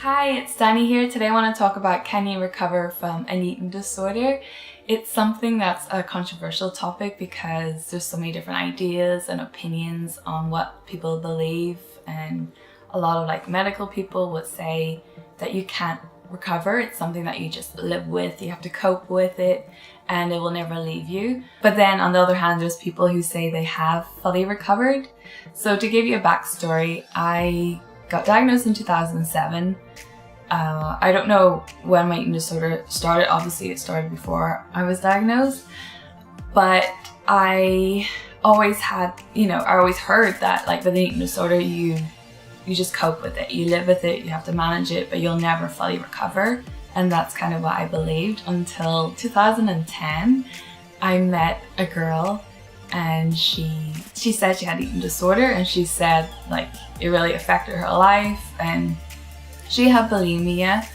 Hi, it's Danny here. Today I want to talk about can you recover from an eating disorder? It's something that's a controversial topic because there's so many different ideas and opinions on what people believe, and a lot of medical people would say that you can't recover. It's something that you just live with, you have to cope with it and it will never leave you. But then on the other hand, there's people who say they have fully recovered. So to give you a backstory, I got diagnosed in 2007. I don't know when my eating disorder started. Obviously it started before I was diagnosed, but I always had, I always heard that with an eating disorder, you just cope with it, you live with it, you have to manage it, but you'll never fully recover. And that's kind of what I believed until 2010. I met a girl and she said she had eating disorder, and she said it really affected her life, and she had bulimia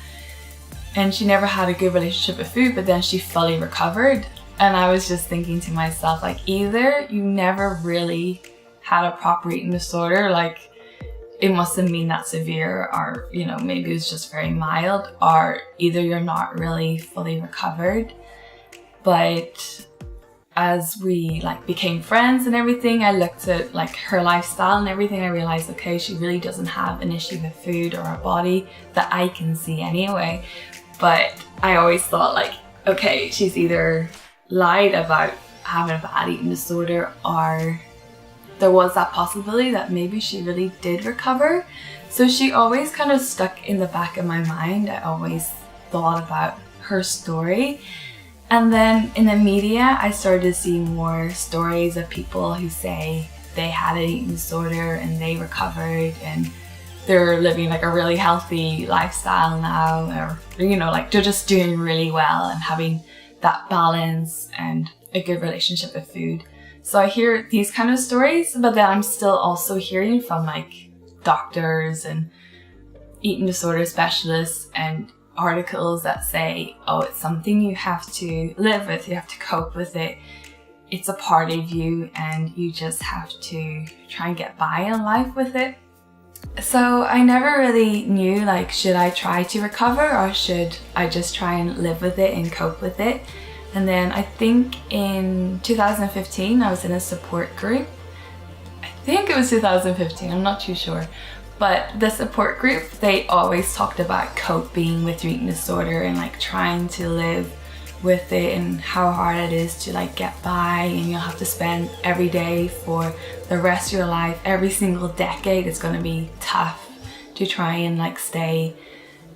and she never had a good relationship with food, but then she fully recovered. And I was just thinking to myself, either you never really had a proper eating disorder, it mustn't been that severe, or maybe it was just very mild, or either you're not really fully recovered. But as we became friends and everything, I looked at her lifestyle and everything. I realized, okay, she really doesn't have an issue with food or her body that I can see anyway. But I always thought okay, she's either lied about having a bad eating disorder, or there was that possibility that maybe she really did recover. So she always kind of stuck in the back of my mind. I always thought about her story. And then in the media, I started to see more stories of people who say they had an eating disorder and they recovered and they're living a really healthy lifestyle now, or they're just doing really well and having that balance and a good relationship with food. So I hear these kind of stories, but then I'm still also hearing from doctors and eating disorder specialists and articles that say, oh, it's something you have to live with, you have to cope with it, it's a part of you and you just have to try and get by in life with it. So I never really knew should I try to recover or should I just try and live with it and cope with it. And then I think in 2015 I was in a support group. I think it was 2015, I'm not too sure. But the support group, they always talked about coping with your eating disorder and trying to live with it and how hard it is to get by, and you'll have to spend every day for the rest of your life, every single decade. It's going to be tough to try and stay,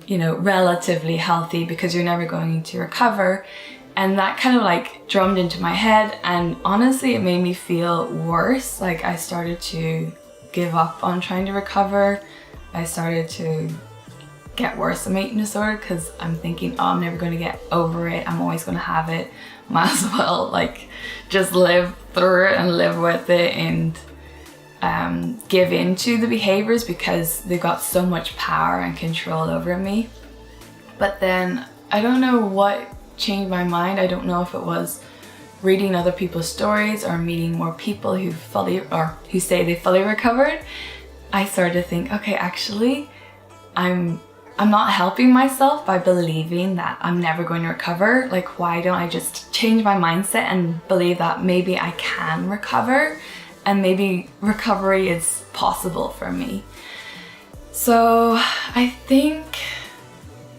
relatively healthy because you're never going to recover. And that kind of drummed into my head, and honestly it made me feel worse. I started to give up on trying to recover. I started to get worse at my eating disorder because I'm thinking, oh, I'm never going to get over it, I'm always going to have it, might as well just live through it and live with it and give in to the behaviors because they've got so much power and control over me. But then I don't know what changed my mind. I don't know if it was reading other people's stories or meeting more people who say they fully recovered. I started to think, okay, actually I'm not helping myself by believing that I'm never going to recover. Why don't I just change my mindset and believe that maybe I can recover and maybe recovery is possible for me. So I think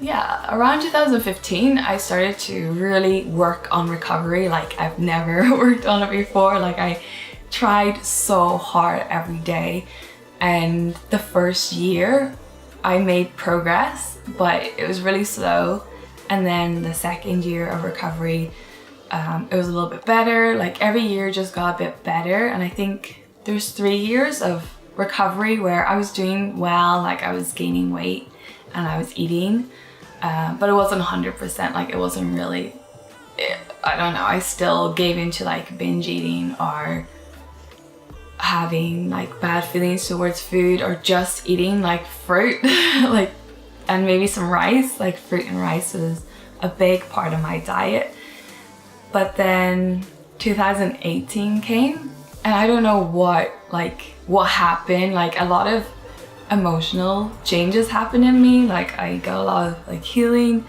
around 2015, I started to really work on recovery I've never worked on it before. I tried so hard every day, and the first year I made progress, but it was really slow. And then the second year of recovery, it was a little bit better. Every year just got a bit better, and I think there's 3 years of recovery where I was doing well, I was gaining weight and I was eating. But it wasn't 100%, it wasn't really, I don't know, I still gave into binge eating or having bad feelings towards food, or just eating fruit, and maybe some rice. Fruit and rice was a big part of my diet. But then 2018 came, and I don't know what happened. emotional changes happen in me. Like I got a lot of like healing,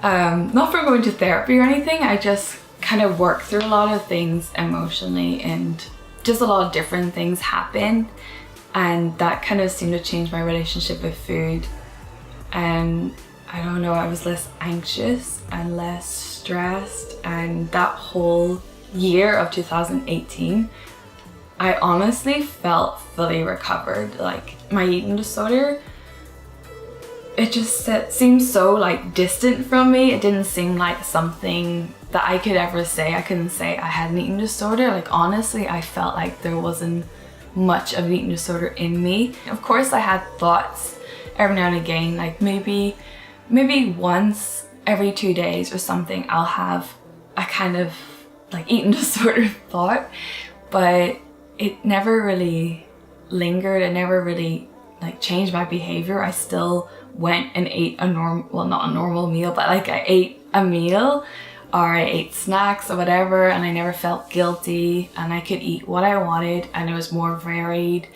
not from going to therapy or anything. I just kind of work through a lot of things emotionally, and just a lot of different things happen, and that kind of seemed to change my relationship with food. And I don't know, I was less anxious and less stressed, and that whole year of 2018 I honestly felt fully recovered. Like my eating disorder, it just seemed so like distant from me. It didn't seem like something that I could ever say. I couldn't say I had an eating disorder. Like honestly, I felt like there wasn't much of an eating disorder in me. Of course I had thoughts every now and again, like maybe once every 2 days or something I'll have a kind of like eating disorder thought, but it never really lingered. It never really like changed my behavior. I still went and ate a not a normal meal, but like I ate a meal or I ate snacks or whatever, and I never felt guilty, and I could eat what I wanted, and it was more varied,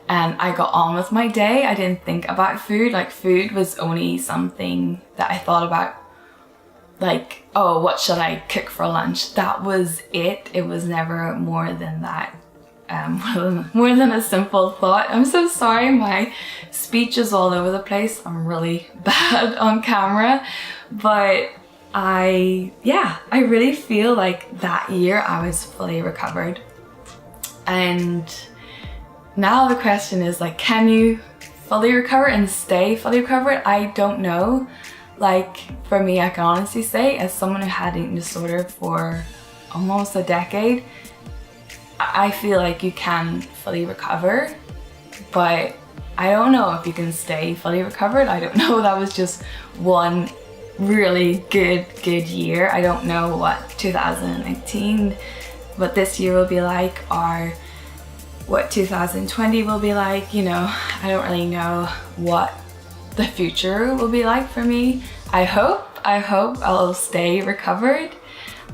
and I got on with my day. I didn't think about food. Like food was only something that I thought about, like, oh, what should I cook for lunch? That was it. It was never more than that. More than a simple thought. I'm so sorry, my speech is all over the place. I'm really bad on camera, but I really feel like that year I was fully recovered. And now the question is like, can you fully recover and stay fully recovered? I don't know. Like for me, I can honestly say, as someone who had eating disorder for almost a decade, I feel like you can fully recover, but I don't know if you can stay fully recovered. I don't know. That was just one really good year. I don't know what 2019, what this year will be like, or what 2020 will be like. You know, I don't really know what the future will be like for me. I hope I'll stay recovered.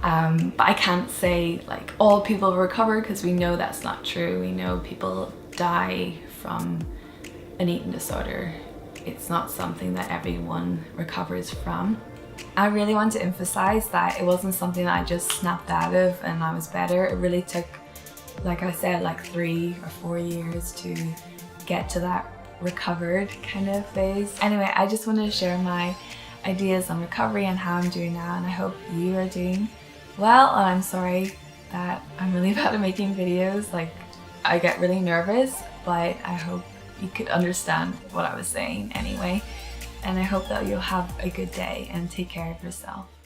But I can't say like all people recover, because we know that's not true. We know people die from an eating disorder. It's not something that everyone recovers from. I really want to emphasize that it wasn't something that I just snapped out of and I was better. It really took, like I said, like 3 or 4 years to get to that recovered kind of phase. Anyway, I just wanted to share my ideas on recovery and how I'm doing now, and I hope you are doing well. And I'm sorry that I'm really bad at making videos. Like I get really nervous, but I hope you could understand what I was saying anyway. And I hope that you'll have a good day and take care of yourself.